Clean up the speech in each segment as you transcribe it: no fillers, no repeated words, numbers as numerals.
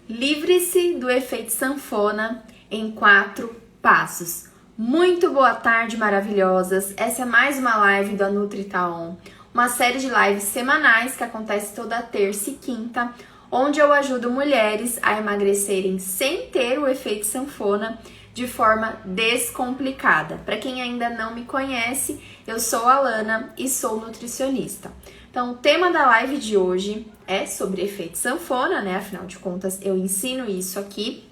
Livre-se do efeito sanfona em 4 passos. Muito boa tarde, maravilhosas! Essa é mais uma live da Nutri Tá On, uma série de lives semanais que acontece toda terça e quinta, onde eu ajudo mulheres a emagrecerem sem ter o efeito sanfona de forma descomplicada. Para quem ainda não me conhece, eu sou a Lana e sou nutricionista. Então, o tema da live de hoje é sobre efeito sanfona, né? Afinal de contas, eu ensino isso aqui.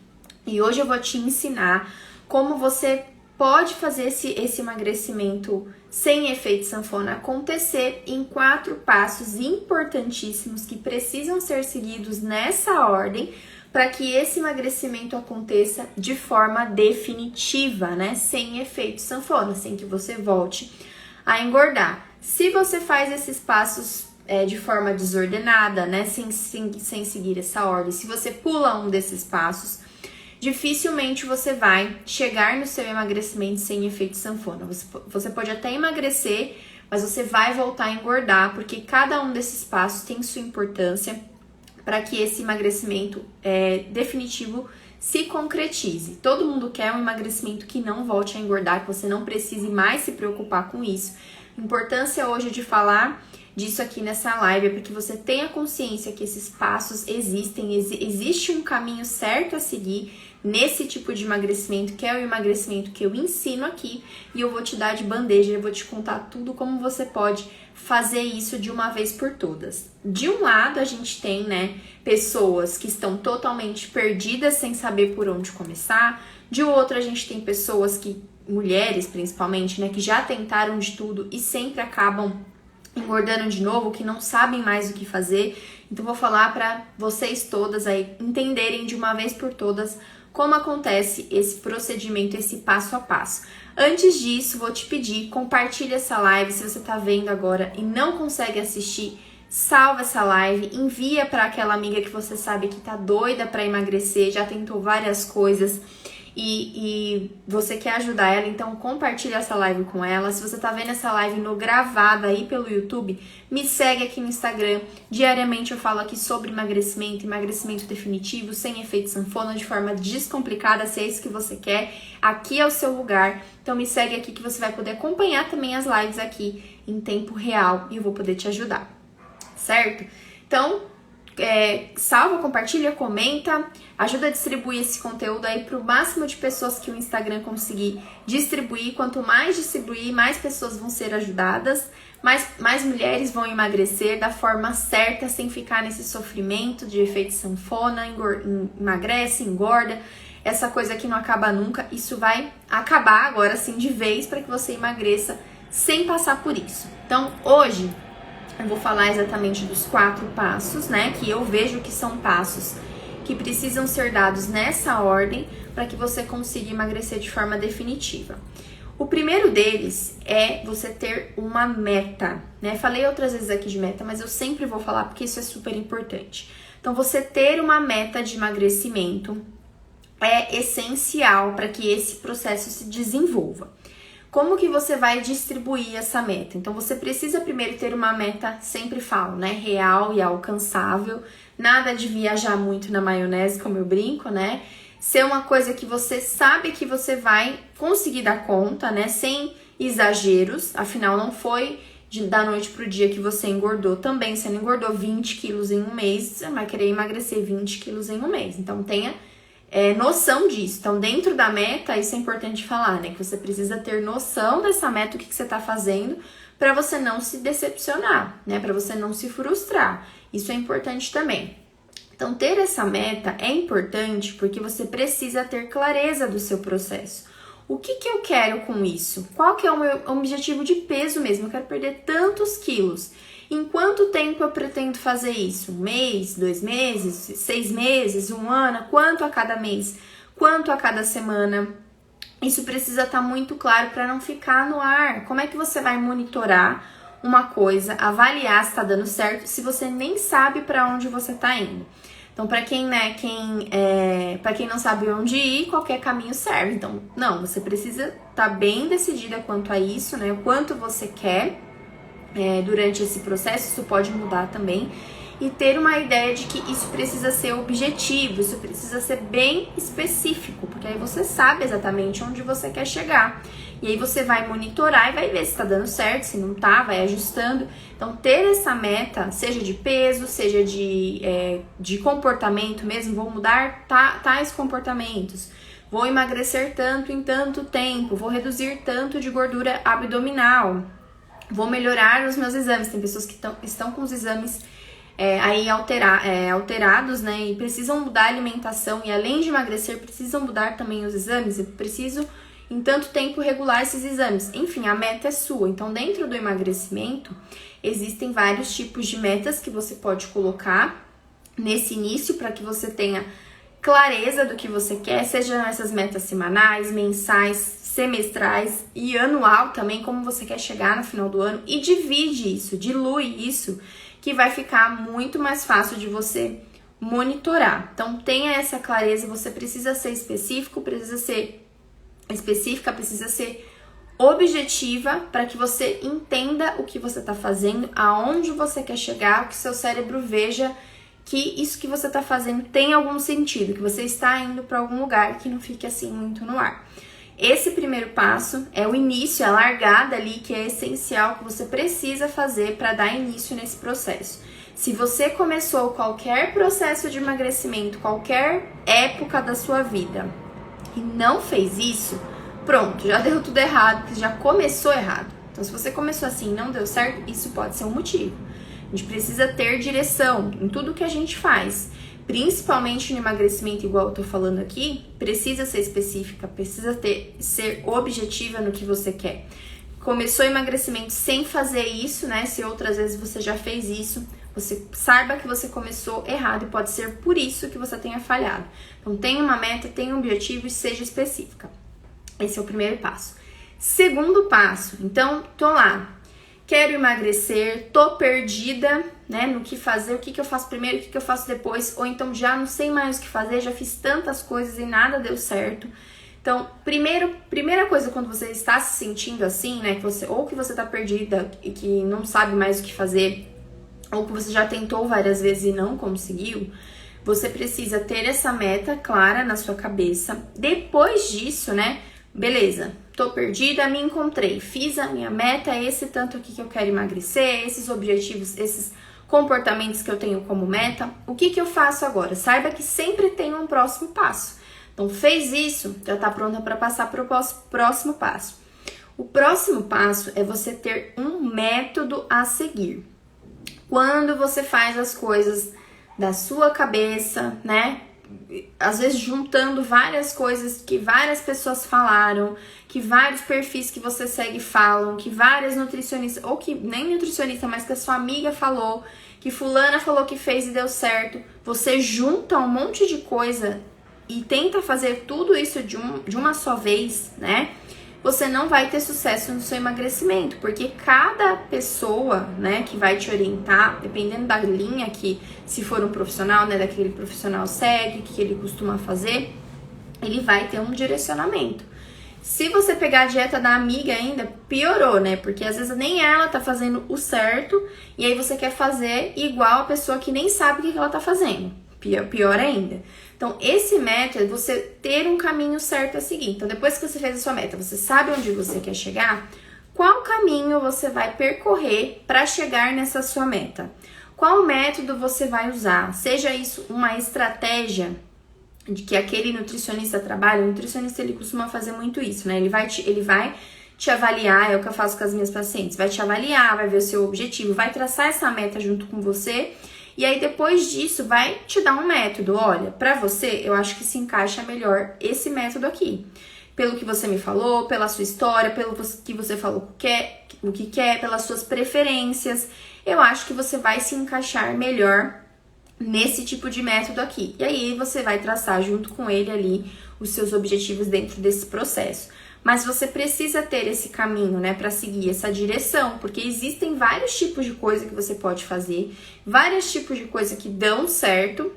E hoje eu vou te ensinar como você pode fazer esse emagrecimento sem efeito sanfona acontecer em 4 passos importantíssimos que precisam ser seguidos nessa ordem para que esse emagrecimento aconteça de forma definitiva, né? Sem efeito sanfona, sem que você volte a engordar. Se você faz esses passos de forma desordenada, né? Sem seguir essa ordem, se você pula um desses passos, dificilmente você vai chegar no seu emagrecimento sem efeito sanfona. Você pode até emagrecer, mas você vai voltar a engordar, porque cada um desses passos tem sua importância para que esse emagrecimento definitivo se concretize. Todo mundo quer um emagrecimento que não volte a engordar, que você não precise mais se preocupar com isso. A importância hoje de falar disso aqui nessa live é para que você tenha consciência que esses passos existem, existe um caminho certo a seguir nesse tipo de emagrecimento, que é o emagrecimento que eu ensino aqui, e eu vou te dar de bandeja, eu vou te contar tudo como você pode fazer isso de uma vez por todas. De um lado, a gente tem, né, pessoas que estão totalmente perdidas sem saber por onde começar. De outro, a gente tem pessoas mulheres principalmente, né, que já tentaram de tudo e sempre acabam engordando de novo, que não sabem mais o que fazer. Então, vou falar para vocês todas aí entenderem de uma vez por todas como acontece esse procedimento, esse passo a passo. Antes disso, vou te pedir, compartilhe essa live. Se você tá vendo agora e não consegue assistir, salva essa live, envia para aquela amiga que você sabe que tá doida para emagrecer, já tentou várias coisas e você quer ajudar ela, então compartilha essa live com ela. Se você tá vendo essa live no gravado aí pelo YouTube, me segue aqui no Instagram. Diariamente eu falo aqui sobre emagrecimento definitivo, sem efeito sanfona, de forma descomplicada. Se é isso que você quer, aqui é o seu lugar. Então me segue aqui que você vai poder acompanhar também as lives aqui em tempo real e eu vou poder te ajudar, certo? Então, salva, compartilha, comenta, ajuda a distribuir esse conteúdo aí para o máximo de pessoas que o Instagram conseguir distribuir. Quanto mais distribuir, mais pessoas vão ser ajudadas, mais mulheres vão emagrecer da forma certa, sem ficar nesse sofrimento de efeito sanfona, emagrece, engorda, essa coisa que não acaba nunca. Isso vai acabar agora sim de vez para que você emagreça sem passar por isso. Então hoje eu vou falar exatamente dos 4 passos, né, que eu vejo que são passos que precisam ser dados nessa ordem para que você consiga emagrecer de forma definitiva. O primeiro deles é você ter uma meta, né? Falei outras vezes aqui de meta, mas eu sempre vou falar porque isso é super importante. Então, você ter uma meta de emagrecimento é essencial para que esse processo se desenvolva. Como que você vai distribuir essa meta? Então, você precisa primeiro ter uma meta, sempre falo, né? Real e alcançável. Nada de viajar muito na maionese, como eu brinco, né? Ser uma coisa que você sabe que você vai conseguir dar conta, né? Sem exageros. Afinal, não foi da noite pro dia que você engordou também. Você não engordou 20 quilos em um mês, você vai querer emagrecer 20 quilos em um mês. Então, tenha noção disso. Então, dentro da meta, isso é importante falar, né? Que você precisa ter noção dessa meta, o que você tá fazendo, para você não se decepcionar, né? Para você não se frustrar. Isso é importante também. Então, ter essa meta é importante porque você precisa ter clareza do seu processo. O que eu quero com isso? Qual que é o meu objetivo de peso mesmo? Eu quero perder tantos quilos. Em quanto tempo eu pretendo fazer isso? 1 mês, 2 meses, 6 meses, 1 ano? Quanto a cada mês? Quanto a cada semana? Isso precisa estar muito claro para não ficar no ar. Como é que você vai monitorar uma coisa, avaliar se está dando certo, se você nem sabe para onde você está indo? Então, para quem não sabe onde ir, qualquer caminho serve. Então, não, você precisa estar bem decidida quanto a isso, né? O quanto você quer durante esse processo, isso pode mudar também. e ter uma ideia de que isso precisa ser objetivo, isso precisa ser bem específico, porque aí você sabe exatamente onde você quer chegar. E aí você vai monitorar e vai ver se tá dando certo, se não tá, vai ajustando. Então, ter essa meta, seja de peso, seja de comportamento mesmo, vou mudar tais comportamentos, vou emagrecer tanto em tanto tempo, vou reduzir tanto de gordura abdominal, vou melhorar os meus exames. Tem pessoas que estão com os exames alterados, né, e precisam mudar a alimentação, e além de emagrecer, precisam mudar também os exames. Eu preciso em tanto tempo regular esses exames. Enfim, a meta é sua. Então, dentro do emagrecimento, existem vários tipos de metas que você pode colocar nesse início para que você tenha clareza do que você quer, sejam essas metas semanais, mensais, semestrais e anual também, como você quer chegar no final do ano, e divide isso, dilui isso, que vai ficar muito mais fácil de você monitorar. Então, tenha essa clareza, você precisa ser específico, precisa ser objetiva para que você entenda o que você está fazendo, aonde você quer chegar, que seu cérebro veja que isso que você está fazendo tem algum sentido, que você está indo para algum lugar, que não fique assim muito no ar. Esse primeiro passo é o início, a largada ali, que é essencial, que você precisa fazer para dar início nesse processo. Se você começou qualquer processo de emagrecimento, qualquer época da sua vida, e não fez isso, pronto, já deu tudo errado, porque já começou errado. Então, se você começou assim e não deu certo, isso pode ser um motivo. A gente precisa ter direção em tudo que a gente faz, principalmente no emagrecimento, igual eu tô falando aqui, precisa ser específica, precisa ser objetiva no que você quer. Começou o emagrecimento sem fazer isso, né? Se outras vezes você já fez isso, você saiba que você começou errado e pode ser por isso que você tenha falhado. Então, tenha uma meta, tenha um objetivo e seja específica. Esse é o primeiro passo. Segundo passo, então, tô lá, quero emagrecer, tô perdida, né, no que fazer, o que eu faço primeiro, o que eu faço depois, ou então já não sei mais o que fazer, já fiz tantas coisas e nada deu certo. Então, primeira coisa, quando você está se sentindo assim, né, que você tá perdida e que não sabe mais o que fazer, ou que você já tentou várias vezes e não conseguiu, você precisa ter essa meta clara na sua cabeça. Depois disso, né, beleza, tô perdida, me encontrei, fiz a minha meta, é esse tanto aqui que eu quero emagrecer, esses objetivos, esses comportamentos que eu tenho como meta, o que eu faço agora? Saiba que sempre tem um próximo passo. Então, fez isso, já tá pronta para passar para o próximo passo. O próximo passo é você ter um método a seguir. Quando você faz as coisas da sua cabeça, né? Às vezes juntando várias coisas que várias pessoas falaram, que vários perfis que você segue falam, que várias nutricionistas, ou que nem nutricionista, mas que a sua amiga falou, que fulana falou que fez e deu certo. Você junta um monte de coisa e tenta fazer tudo isso de uma só vez, né? Você não vai ter sucesso no seu emagrecimento, porque cada pessoa, né, que vai te orientar, dependendo da linha que, se for um profissional, né, daquele profissional segue, que ele costuma fazer, ele vai ter um direcionamento. Se você pegar a dieta da amiga ainda, piorou, né, porque às vezes nem ela tá fazendo o certo, e aí você quer fazer igual a pessoa que nem sabe o que ela tá fazendo. Pior ainda. Então, esse método é você ter um caminho certo a seguir. Então, depois que você fez a sua meta, você sabe onde você quer chegar, qual caminho você vai percorrer para chegar nessa sua meta? Qual método você vai usar? Seja isso uma estratégia de que aquele nutricionista trabalha. O nutricionista, ele costuma fazer muito isso, né? Ele vai te avaliar, é o que eu faço com as minhas pacientes. Vai te avaliar, vai ver o seu objetivo, vai traçar essa meta junto com você. E aí, depois disso, vai te dar um método. Olha, pra você, eu acho que se encaixa melhor esse método aqui. Pelo que você me falou, pela sua história, pelo que você falou o que quer, pelas suas preferências. Eu acho que você vai se encaixar melhor nesse tipo de método aqui. E aí, você vai traçar junto com ele ali os seus objetivos dentro desse processo. Mas você precisa ter esse caminho, né, para seguir essa direção, porque existem vários tipos de coisa que você pode fazer, vários tipos de coisa que dão certo,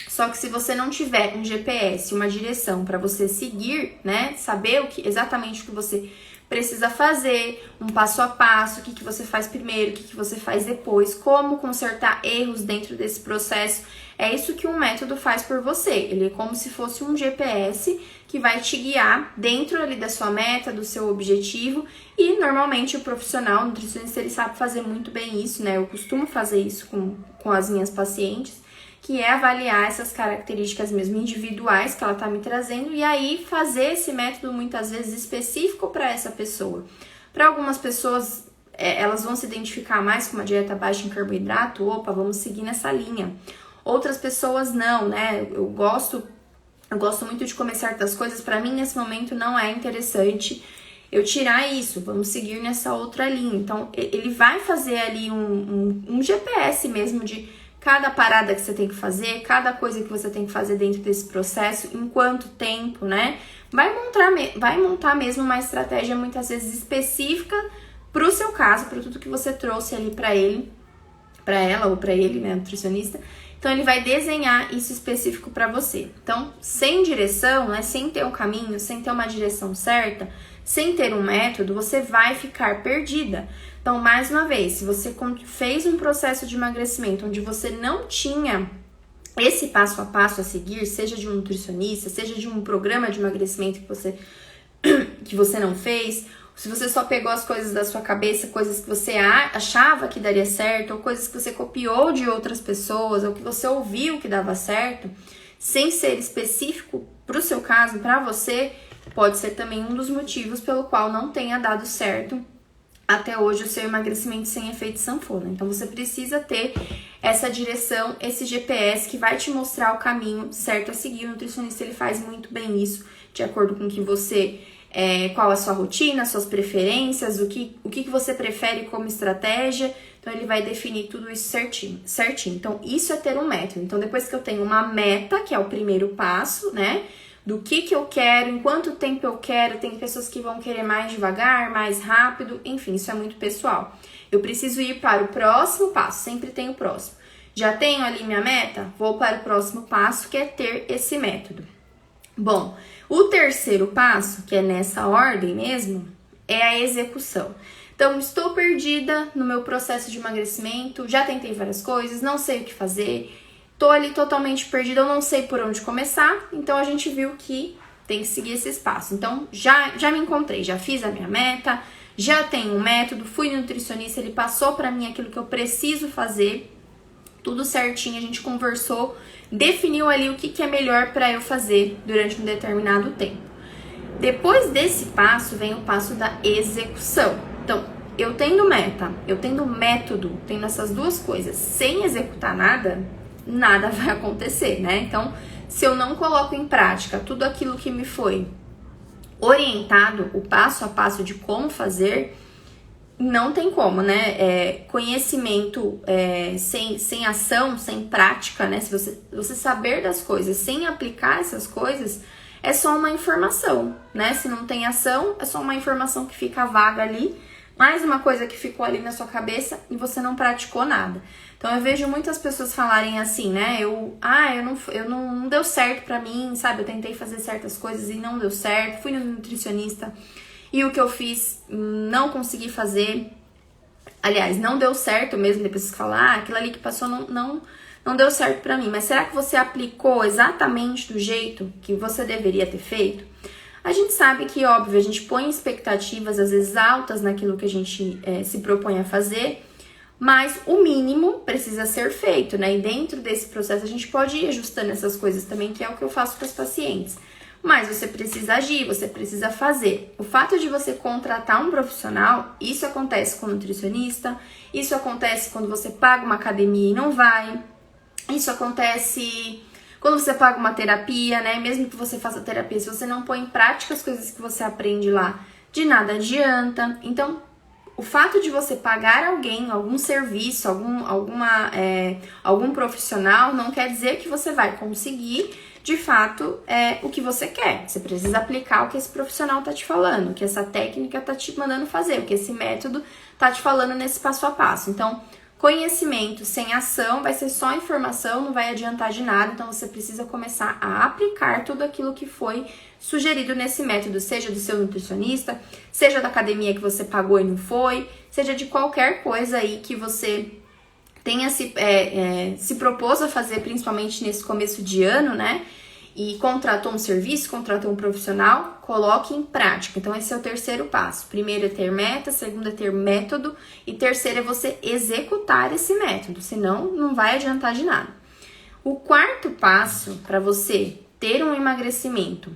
só que se você não tiver um GPS, uma direção para você seguir, né, saber exatamente o que você precisa fazer, um passo a passo, o que você faz primeiro, o que você faz depois, como consertar erros dentro desse processo. É isso que um método faz por você. Ele é como se fosse um GPS que vai te guiar dentro ali da sua meta, do seu objetivo. E normalmente o profissional, o nutricionista, ele sabe fazer muito bem isso, né? Eu costumo fazer isso com as minhas pacientes, que é avaliar essas características mesmo individuais que ela tá me trazendo e aí fazer esse método muitas vezes específico para essa pessoa. Para algumas pessoas, elas vão se identificar mais com uma dieta baixa em carboidrato, opa, vamos seguir nessa linha. Outras pessoas não, né? Eu gosto muito de comer certas coisas, para mim nesse momento não é interessante eu tirar isso, vamos seguir nessa outra linha. Então, ele vai fazer ali um GPS mesmo de cada parada que você tem que fazer, cada coisa que você tem que fazer dentro desse processo, em quanto tempo, né? Vai montar mesmo uma estratégia muitas vezes específica pro seu caso, para tudo que você trouxe ali para ele, para ela ou para ele, né, nutricionista. Então, ele vai desenhar isso específico para você. Então, sem direção, né, sem ter um caminho, sem ter uma direção certa, sem ter um método, você vai ficar perdida. Então, mais uma vez, se você fez um processo de emagrecimento onde você não tinha esse passo a passo a seguir, seja de um nutricionista, seja de um programa de emagrecimento que você não fez, se você só pegou as coisas da sua cabeça, coisas que você achava que daria certo, ou coisas que você copiou de outras pessoas, ou que você ouviu que dava certo, sem ser específico para o seu caso, para você, pode ser também um dos motivos pelo qual não tenha dado certo até hoje o seu emagrecimento sem efeito sanfona. Então, você precisa ter essa direção, esse GPS que vai te mostrar o caminho certo a seguir. O nutricionista, ele faz muito bem isso, de acordo com o que você... qual a sua rotina, suas preferências, o que você prefere como estratégia. Então, ele vai definir tudo isso certinho. Então, isso é ter um método. Então, depois que eu tenho uma meta, que é o primeiro passo, né? Do que eu quero, em quanto tempo eu quero, tem pessoas que vão querer mais devagar, mais rápido, enfim, isso é muito pessoal. Eu preciso ir para o próximo passo, sempre tem o próximo. Já tenho ali minha meta? Vou para o próximo passo, que é ter esse método. Bom, o terceiro passo, que é nessa ordem mesmo, é a execução. Então, estou perdida no meu processo de emagrecimento, já tentei várias coisas, não sei o que fazer, tô ali totalmente perdida, eu não sei por onde começar, então a gente viu que tem que seguir esse espaço. Então, já me encontrei, já fiz a minha meta, já tenho um método, fui no nutricionista, ele passou pra mim aquilo que eu preciso fazer, tudo certinho, a gente conversou, definiu ali o que é melhor para eu fazer durante um determinado tempo. Depois desse passo, vem o passo da execução. Então, eu tendo meta, eu tendo método, tendo essas duas coisas, sem executar nada vai acontecer, né? Então, se eu não coloco em prática tudo aquilo que me foi orientado, o passo a passo de como fazer, não tem como, né? Conhecimento sem ação, sem prática, né? Se você saber das coisas sem aplicar essas coisas, é só uma informação, né? Se não tem ação, é só uma informação que fica vaga ali, mais uma coisa que ficou ali na sua cabeça e você não praticou nada. Então, eu vejo muitas pessoas falarem assim, né? Não deu certo pra mim, sabe? Eu tentei fazer certas coisas e não deu certo, fui no nutricionista e o que eu fiz não consegui fazer. Aliás, não deu certo mesmo, depois que falar, aquilo ali que passou não deu certo pra mim. Mas será que você aplicou exatamente do jeito que você deveria ter feito? A gente sabe que, óbvio, a gente põe expectativas, às vezes, altas naquilo que a gente se propõe a fazer, mas o mínimo precisa ser feito, né? E dentro desse processo a gente pode ir ajustando essas coisas também, que é o que eu faço com os pacientes. Mas você precisa agir, você precisa fazer. O fato de você contratar um profissional, isso acontece com o nutricionista, isso acontece quando você paga uma academia e não vai, isso acontece quando você paga uma terapia, né? Mesmo que você faça terapia, se você não põe em prática as coisas que você aprende lá, de nada adianta. Então, o fato de você pagar alguém, algum serviço, algum profissional, não quer dizer que você vai conseguir, de fato, o que você quer. Você precisa aplicar o que esse profissional tá te falando, o que essa técnica tá te mandando fazer, o que esse método tá te falando nesse passo a passo. Então, Conhecimento sem ação vai ser só informação, não vai adiantar de nada, então você precisa começar a aplicar tudo aquilo que foi sugerido nesse método, seja do seu nutricionista, seja da academia que você pagou e não foi, seja de qualquer coisa aí que você tenha se propôs a fazer, principalmente nesse começo de ano, né? E contratou um serviço, contratou um profissional, coloque em prática. Então, esse é o terceiro passo. Primeiro é ter meta, segundo é ter método e terceiro é você executar esse método, senão não vai adiantar de nada. O quarto passo para você ter um emagrecimento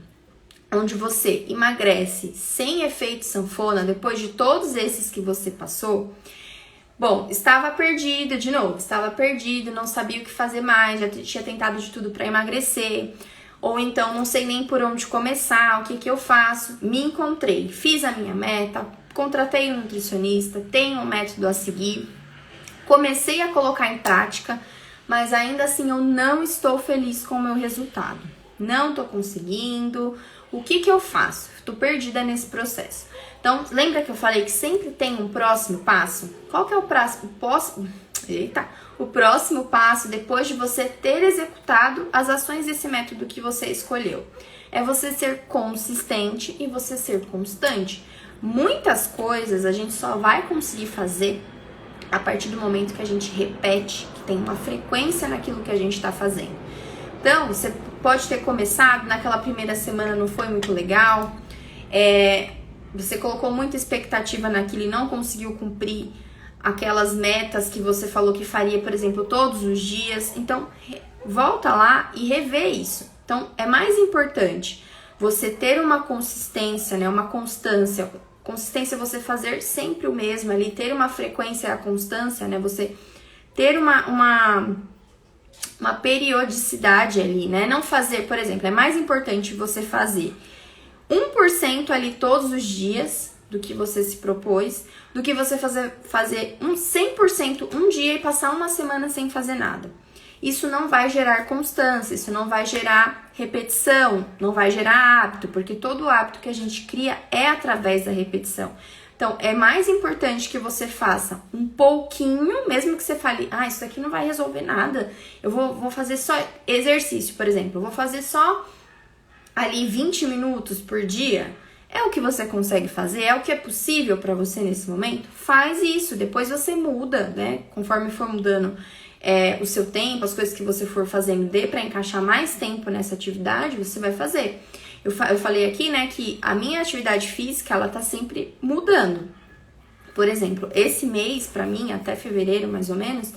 onde você emagrece sem efeito sanfona, depois de todos esses que você passou, bom, estava perdido de novo, estava perdido, não sabia o que fazer mais, já tinha tentado de tudo para emagrecer, ou então não sei nem por onde começar, o que eu faço, me encontrei, fiz a minha meta, contratei um nutricionista, tenho um método a seguir, comecei a colocar em prática, mas ainda assim eu não estou feliz com o meu resultado, não estou conseguindo, o que eu faço? Estou perdida nesse processo. Então, lembra que eu falei que sempre tem um próximo passo? Qual que é o próximo? O próximo passo, depois de você ter executado as ações desse método que você escolheu, é você ser consistente e você ser constante. Muitas coisas a gente só vai conseguir fazer a partir do momento que a gente repete, que tem uma frequência naquilo que a gente está fazendo. Então, você pode ter começado, naquela primeira semana não foi muito legal, você colocou muita expectativa naquilo e não conseguiu cumprir aquelas metas que você falou que faria, por exemplo, todos os dias. Então, volta lá e revê isso. Então, é mais importante você ter uma consistência, né, uma constância. Consistência é você fazer sempre o mesmo ali, ter uma frequência, a constância, né, você ter uma periodicidade ali, né? Não fazer, por exemplo, é mais importante você fazer 1% ali todos os dias do que você se propôs, do que você fazer 100% um dia e passar uma semana sem fazer nada. Isso não vai gerar constância, isso não vai gerar repetição, não vai gerar hábito, porque todo hábito que a gente cria é através da repetição. Então, é mais importante que você faça um pouquinho, mesmo que você fale, isso aqui não vai resolver nada, eu vou fazer só exercício, por exemplo, eu vou fazer só ali 20 minutos por dia, é o que você consegue fazer, é o que é possível para você nesse momento, faz isso, depois você muda, né, conforme for mudando o seu tempo, as coisas que você for fazendo, dê para encaixar mais tempo nessa atividade, você vai fazer. Eu falei aqui, né, que a minha atividade física, ela tá sempre mudando. Por exemplo, esse mês, pra mim, até fevereiro, mais ou menos,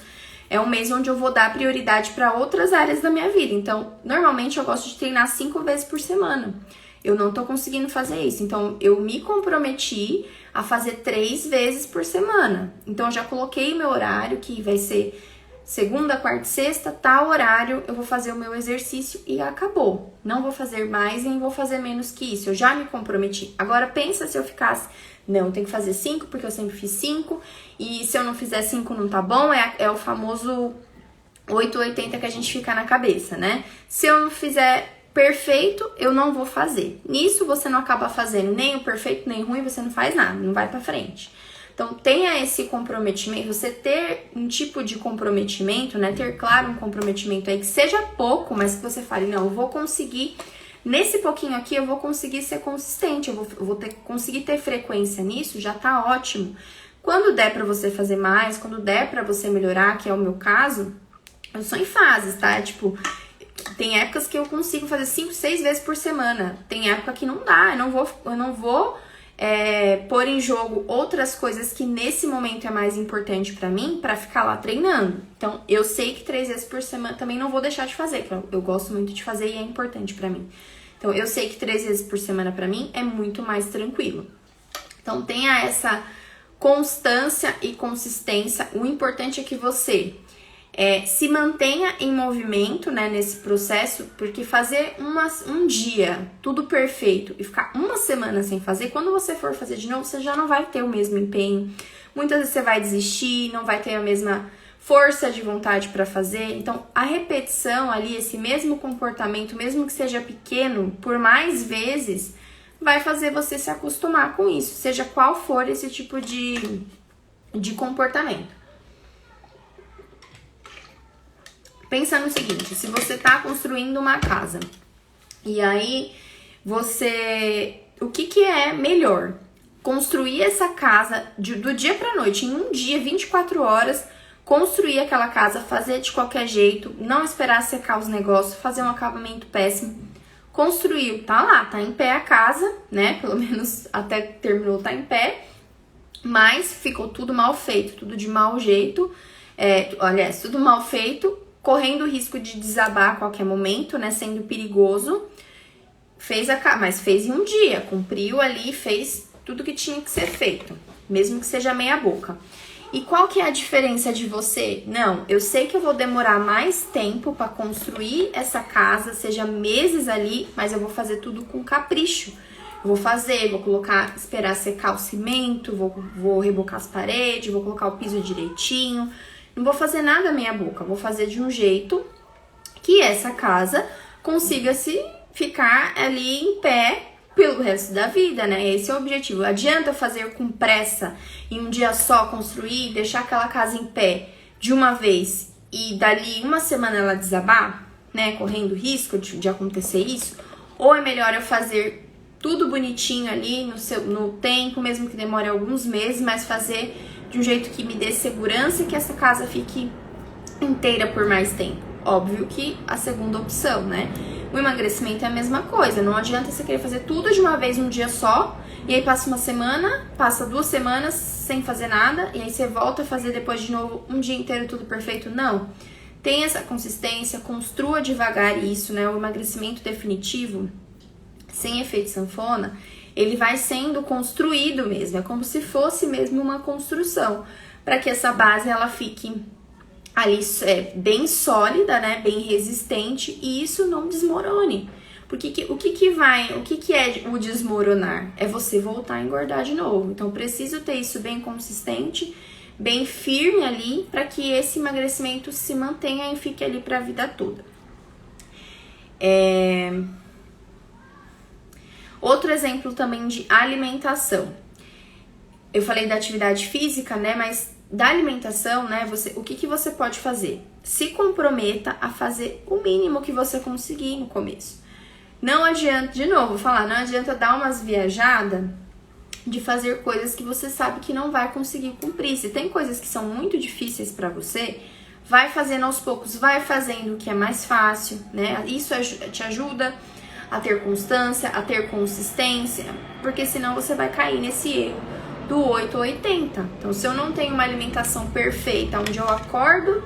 é um mês onde eu vou dar prioridade para outras áreas da minha vida. Então, normalmente eu gosto de treinar 5 vezes por semana. Eu não tô conseguindo fazer isso. Então, eu me comprometi a fazer 3 vezes por semana. Então, eu já coloquei meu horário, que vai ser segunda, quarta e sexta, tal horário, eu vou fazer o meu exercício e acabou. Não vou fazer mais e nem vou fazer menos que isso. Eu já me comprometi. Agora pensa se eu ficasse, não, tem que fazer 5 porque eu sempre fiz 5 e se eu não fizer 5 não tá bom, é o famoso 880 que a gente fica na cabeça, né? Se eu não fizer perfeito, eu não vou fazer. Nisso você não acaba fazendo nem o perfeito nem o ruim, você não faz nada, não vai pra frente. Então, tenha esse comprometimento, você ter um tipo de comprometimento, né? Ter claro um comprometimento aí que seja pouco, mas que você fale, não, eu vou conseguir, nesse pouquinho aqui, eu vou conseguir ser consistente, eu vou conseguir ter frequência nisso, já tá ótimo. Quando der pra você fazer mais, quando der pra você melhorar, que é o meu caso, eu sou em fases, tá? Tipo, tem épocas que eu consigo fazer 5, 6 vezes por semana. Tem época que não dá, eu não vou pôr em jogo outras coisas que nesse momento é mais importante pra mim, pra ficar lá treinando. Então, eu sei que 3 vezes por semana também não vou deixar de fazer, porque eu gosto muito de fazer e é importante pra mim. Então, eu sei que 3 vezes por semana pra mim é muito mais tranquilo. Então, tenha essa constância e consistência. O importante é que você se mantenha em movimento, né, nesse processo, porque fazer um dia tudo perfeito e ficar uma semana sem fazer, quando você for fazer de novo, você já não vai ter o mesmo empenho. Muitas vezes você vai desistir, não vai ter a mesma força de vontade para fazer. Então, a repetição ali, esse mesmo comportamento, mesmo que seja pequeno, por mais vezes, vai fazer você se acostumar com isso, seja qual for esse tipo de comportamento. Pensa no seguinte, se você tá construindo uma casa e aí o que é melhor? Construir essa casa do dia pra noite, em um dia, 24 horas, construir aquela casa, fazer de qualquer jeito, não esperar secar os negócios, fazer um acabamento péssimo. Construiu, tá lá, tá em pé a casa, né? Pelo menos até que terminou, tá em pé. Mas ficou tudo mal feito, tudo de mau jeito. Aliás, tudo mal feito, correndo o risco de desabar a qualquer momento, né? Sendo perigoso. Mas fez em um dia, cumpriu ali, fez tudo que tinha que ser feito, mesmo que seja meia boca. E qual que é a diferença de você? Não, eu sei que eu vou demorar mais tempo para construir essa casa, seja meses ali, mas eu vou fazer tudo com capricho. Eu vou colocar, esperar secar o cimento, vou rebocar as paredes, vou colocar o piso direitinho. Não vou fazer nada meia boca, vou fazer de um jeito que essa casa consiga ficar ali em pé pelo resto da vida, né? Esse é o objetivo. Adianta fazer com pressa em um dia só construir, deixar aquela casa em pé de uma vez e dali uma semana ela desabar, né? Correndo risco de acontecer isso? Ou é melhor eu fazer tudo bonitinho ali no tempo, mesmo que demore alguns meses, mas fazer de um jeito que me dê segurança e que essa casa fique inteira por mais tempo? Óbvio que a segunda opção, né? O emagrecimento é a mesma coisa. Não adianta você querer fazer tudo de uma vez um dia só, e aí passa uma semana, passa 2 semanas sem fazer nada, e aí você volta a fazer depois de novo um dia inteiro tudo perfeito. Não. Tenha essa consistência, construa devagar isso, né? O emagrecimento definitivo, sem efeito sanfona, ele vai sendo construído mesmo. É como se fosse mesmo uma construção, para que essa base ela fique ali bem sólida, né, bem resistente, e isso não desmorone. Porque o que é o desmoronar? É você voltar a engordar de novo. Então, preciso ter isso bem consistente, bem firme ali, para que esse emagrecimento se mantenha e fique ali para a vida toda. Outro exemplo também de alimentação. Eu falei da atividade física, né, mas da alimentação, né, o que você pode fazer? Se comprometa a fazer o mínimo que você conseguir no começo. Não adianta, de novo, vou falar, não adianta dar umas viajadas de fazer coisas que você sabe que não vai conseguir cumprir. Se tem coisas que são muito difíceis para você, vai fazendo aos poucos, vai fazendo o que é mais fácil, né? Isso te ajuda a ter constância, a ter consistência, porque senão você vai cair nesse erro do 8 ou 80. Então, se eu não tenho uma alimentação perfeita, onde eu acordo,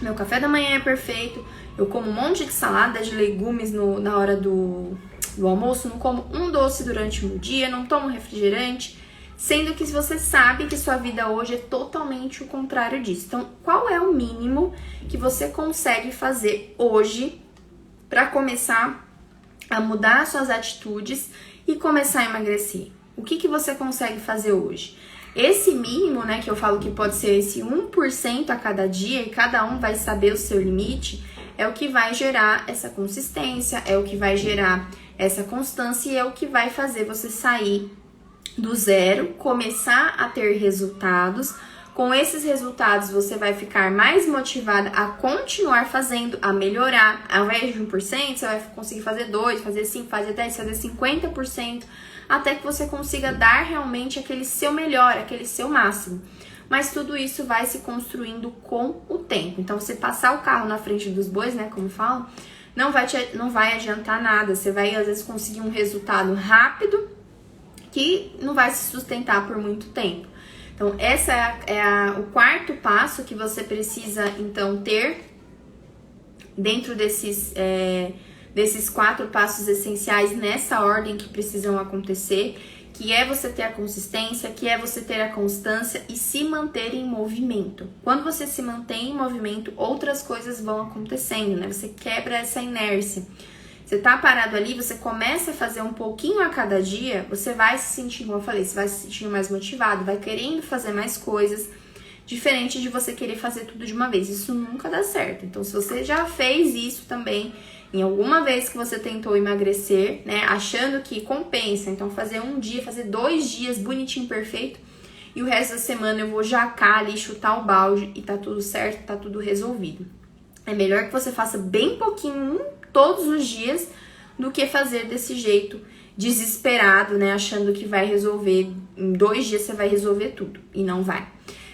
meu café da manhã é perfeito, eu como um monte de salada de legumes na hora do almoço, não como um doce durante o dia, não tomo refrigerante, sendo que você sabe que sua vida hoje é totalmente o contrário disso. Então, qual é o mínimo que você consegue fazer hoje para começar a mudar suas atitudes e começar a emagrecer? O que você consegue fazer hoje? Esse mínimo, né, que eu falo que pode ser esse 1% a cada dia, e cada um vai saber o seu limite, é o que vai gerar essa consistência, é o que vai gerar essa constância e é o que vai fazer você sair do zero, começar a ter resultados. Com esses resultados, você vai ficar mais motivada a continuar fazendo, a melhorar. Ao invés de 1%, você vai conseguir fazer 2%, fazer 5%, fazer 10%, fazer 50%, até que você consiga dar realmente aquele seu melhor, aquele seu máximo. Mas tudo isso vai se construindo com o tempo. Então, você passar o carro na frente dos bois, né, como falam, não vai adiantar nada. Você vai, às vezes, conseguir um resultado rápido que não vai se sustentar por muito tempo. Então, essa o quarto passo que você precisa, então, ter dentro desses 4 passos essenciais, nessa ordem que precisam acontecer, que é você ter a consistência, que é você ter a constância e se manter em movimento. Quando você se mantém em movimento, outras coisas vão acontecendo, né? Você quebra essa inércia. Você tá parado ali, você começa a fazer um pouquinho a cada dia, você vai se sentir, como eu falei, você vai se sentir mais motivado, vai querendo fazer mais coisas, diferente de você querer fazer tudo de uma vez. Isso nunca dá certo. Então, se você já fez isso também, em alguma vez que você tentou emagrecer, né, achando que compensa, então fazer um dia, fazer 2 dias bonitinho, perfeito, e o resto da semana eu vou jacar ali, chutar o balde e tá tudo certo, tá tudo resolvido. É melhor que você faça bem pouquinho todos os dias do que fazer desse jeito desesperado, né? Achando que vai resolver, em 2 dias você vai resolver tudo, e não vai.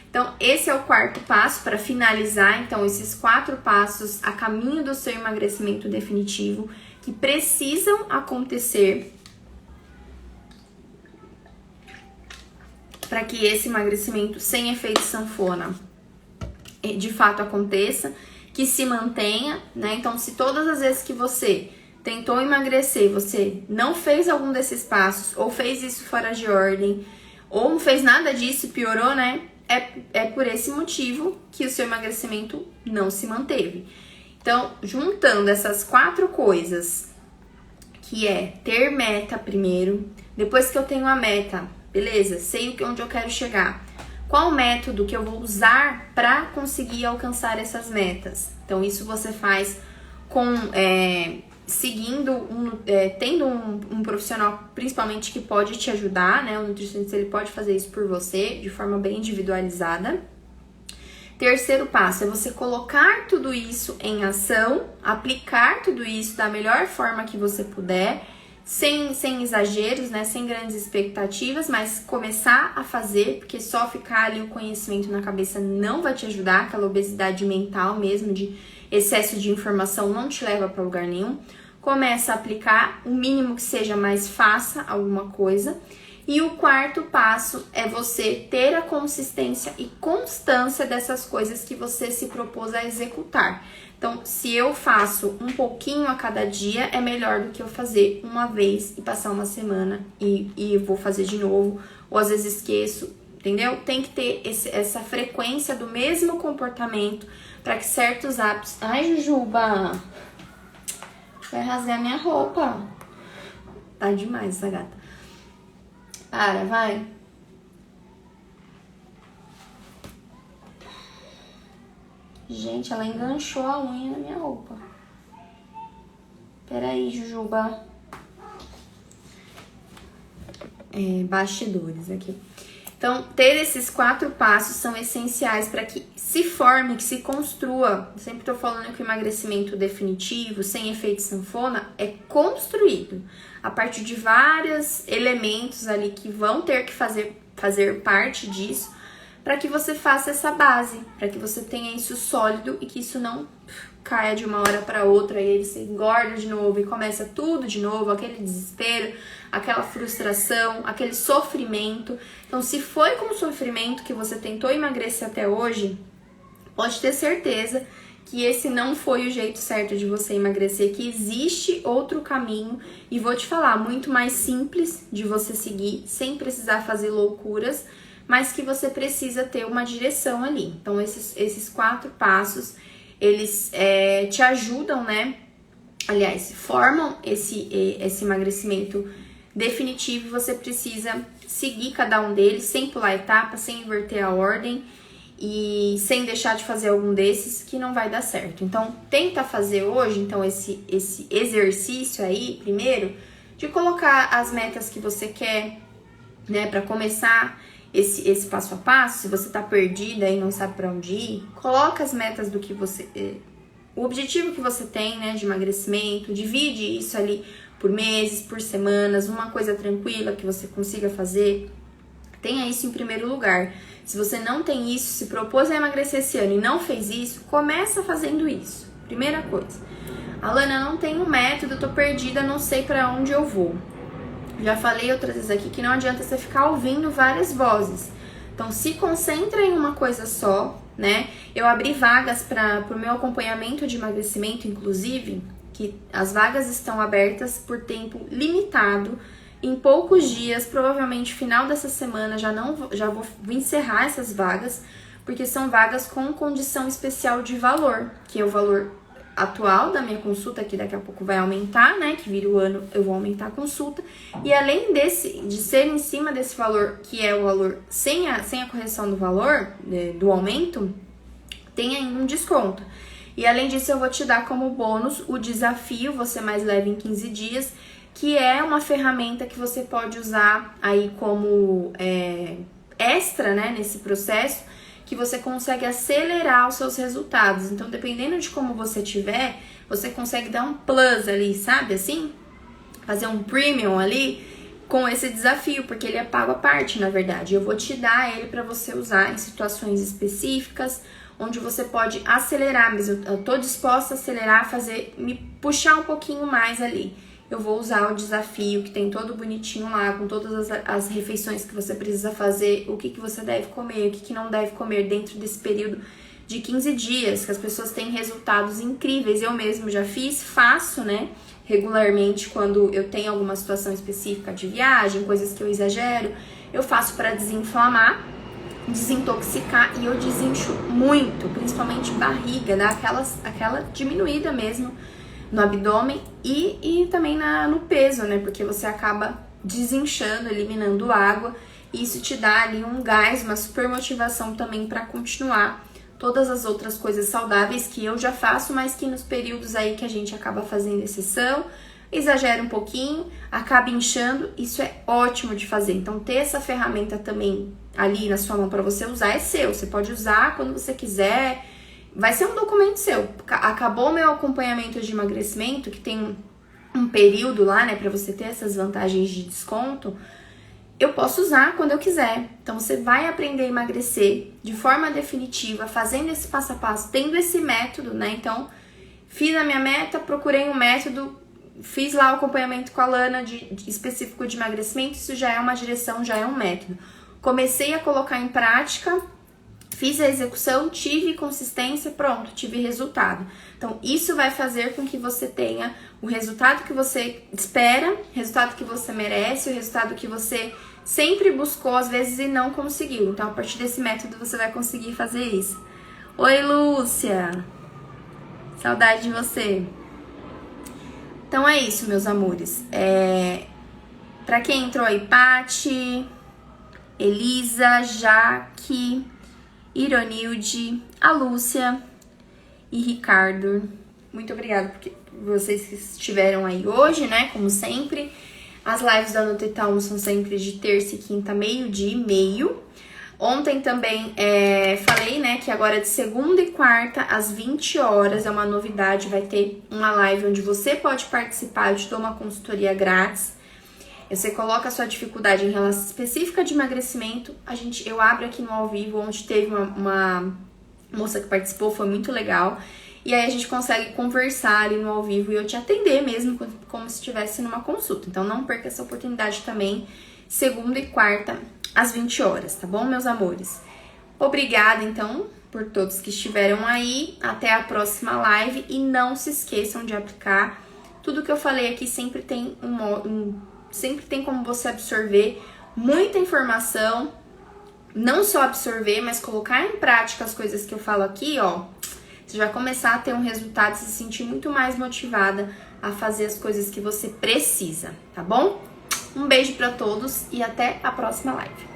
Então, esse é o quarto passo para finalizar, então, esses 4 passos a caminho do seu emagrecimento definitivo que precisam acontecer para que esse emagrecimento sem efeito sanfona de fato aconteça, que se mantenha, né? Então, se todas as vezes que você tentou emagrecer, você não fez algum desses passos, ou fez isso fora de ordem, ou não fez nada disso e piorou, né? É por esse motivo que o seu emagrecimento não se manteve. Então, juntando essas 4 coisas, que é ter meta primeiro, depois que eu tenho a meta, beleza, sei onde eu quero chegar. Qual método que eu vou usar para conseguir alcançar essas metas? Então, isso você faz com seguindo, tendo um profissional, principalmente, que pode te ajudar, né? O nutricionista, ele pode fazer isso por você, de forma bem individualizada. Terceiro passo é você colocar tudo isso em ação, aplicar tudo isso da melhor forma que você puder, sem exageros, né? Sem grandes expectativas, mas começar a fazer, porque só ficar ali o conhecimento na cabeça não vai te ajudar, aquela obesidade mental mesmo, de excesso de informação, não te leva para lugar nenhum. Começa a aplicar, o mínimo que seja, mas faça alguma coisa. E o quarto passo é você ter a consistência e constância dessas coisas que você se propôs a executar. Então, se eu faço um pouquinho a cada dia, é melhor do que eu fazer uma vez e passar uma semana e vou fazer de novo, ou às vezes esqueço, entendeu? Tem que ter essa frequência do mesmo comportamento para que certos hábitos... Ai, Jujuba! Vai rasgar minha roupa. Tá demais essa gata. Para, vai. Gente, ela enganchou a unha na minha roupa. Peraí, Jujuba. Bastidores aqui. Então, ter esses 4 passos são essenciais para que se forme, que se construa. Eu sempre tô falando que o emagrecimento definitivo, sem efeito sanfona, é construído a partir de vários elementos ali que vão ter que fazer parte disso, para que você faça essa base, para que você tenha isso sólido e que isso não caia de uma hora para outra e aí você engorda de novo e começa tudo de novo, aquele desespero, aquela frustração, aquele sofrimento. Então, se foi com sofrimento que você tentou emagrecer até hoje, pode ter certeza que esse não foi o jeito certo de você emagrecer, que existe outro caminho, e vou te falar, muito mais simples de você seguir, sem precisar fazer loucuras, mas que você precisa ter uma direção ali. Então, esses 4 passos, eles te ajudam, né? Aliás, formam esse emagrecimento definitivo, e você precisa seguir cada um deles, sem pular etapas, sem inverter a ordem, e sem deixar de fazer algum desses, que não vai dar certo. Então, tenta fazer hoje, então, esse exercício aí, primeiro, de colocar as metas que você quer, né, para começar esse passo a passo. Se você tá perdida e não sabe para onde ir, coloca as metas do que você... o objetivo que você tem, né, de emagrecimento, divide isso ali por meses, por semanas, uma coisa tranquila que você consiga fazer. Tenha isso em primeiro lugar. Se você não tem isso, se propôs a emagrecer esse ano e não fez isso, começa fazendo isso. Primeira coisa. Alana, eu não tenho método, eu tô perdida, não sei para onde eu vou. Já falei outras vezes aqui que não adianta você ficar ouvindo várias vozes. Então, se concentra em uma coisa só, né? Eu abri vagas para o meu acompanhamento de emagrecimento, inclusive, que as vagas estão abertas por tempo limitado. Em poucos dias, provavelmente final dessa semana, já vou encerrar essas vagas, porque são vagas com condição especial de valor, que é o valor atual da minha consulta, que daqui a pouco vai aumentar, né? Que vira o ano, eu vou aumentar a consulta. E além de ser em cima desse valor, que é o valor sem a correção do valor, do aumento, tem ainda um desconto. E além disso, eu vou te dar como bônus o desafio Você Mais Leve em 15 Dias, que é uma ferramenta que você pode usar aí como extra, né, nesse processo, que você consegue acelerar os seus resultados. Então, dependendo de como você tiver, você consegue dar um plus ali, sabe assim? Fazer um premium ali com esse desafio, porque ele é pago à parte, na verdade. Eu vou te dar ele para você usar em situações específicas, onde você pode acelerar, mas eu tô disposta a acelerar, me puxar um pouquinho mais ali. Eu vou usar o desafio que tem todo bonitinho lá, com todas as refeições que você precisa fazer, o que você deve comer, o que não deve comer dentro desse período de 15 dias, que as pessoas têm resultados incríveis. Eu mesmo já faço, né, regularmente quando eu tenho alguma situação específica de viagem, coisas que eu exagero, eu faço para desinflamar, desintoxicar, e eu desincho muito, principalmente barriga, dá aquela diminuída mesmo no abdômen e também no peso, né? Porque você acaba desinchando, eliminando água, e isso te dá ali um gás, uma super motivação também para continuar todas as outras coisas saudáveis que eu já faço, mas que nos períodos aí que a gente acaba fazendo exceção, exagera um pouquinho, acaba inchando, isso é ótimo de fazer. Então, ter essa ferramenta também ali na sua mão para você usar é seu, você pode usar quando você quiser. Vai ser um documento seu. Acabou meu acompanhamento de emagrecimento, que tem um período lá, né, pra você ter essas vantagens de desconto. Eu posso usar quando eu quiser. Então, você vai aprender a emagrecer de forma definitiva, fazendo esse passo a passo, tendo esse método, né? Então, fiz a minha meta, procurei um método, fiz lá o acompanhamento com a Lana específico de emagrecimento. Isso já é uma direção, já é um método. Comecei a colocar em prática, fiz a execução, tive consistência, pronto, tive resultado. Então, isso vai fazer com que você tenha o resultado que você espera, o resultado que você merece, o resultado que você sempre buscou, às vezes, e não conseguiu. Então, a partir desse método, você vai conseguir fazer isso. Oi, Lúcia! Saudade de você! Então, é isso, meus amores. Pra quem entrou aí, Paty, Elisa, Jaque, Ironilde, a Lúcia e Ricardo. Muito obrigada por vocês que estiveram aí hoje, né? Como sempre. As lives da NutriTown são sempre de terça e quinta, 12:30. Ontem também falei, né, que agora de segunda e quarta, às 20 horas, é uma novidade, vai ter uma live onde você pode participar, eu te dou uma consultoria grátis. Você coloca a sua dificuldade em relação específica de emagrecimento, eu abro aqui no ao vivo, onde teve uma moça que participou, foi muito legal. E aí a gente consegue conversar ali no ao vivo e eu te atender mesmo como se estivesse numa consulta. Então não perca essa oportunidade também, segunda e quarta, às 20 horas, tá bom, meus amores? Obrigada, então, por todos que estiveram aí. Até a próxima live e não se esqueçam de aplicar. Tudo que eu falei aqui sempre tem sempre tem como você absorver muita informação, não só absorver, mas colocar em prática as coisas que eu falo aqui, ó. Você vai começar a ter um resultado, se sentir muito mais motivada a fazer as coisas que você precisa, tá bom? Um beijo pra todos e até a próxima live.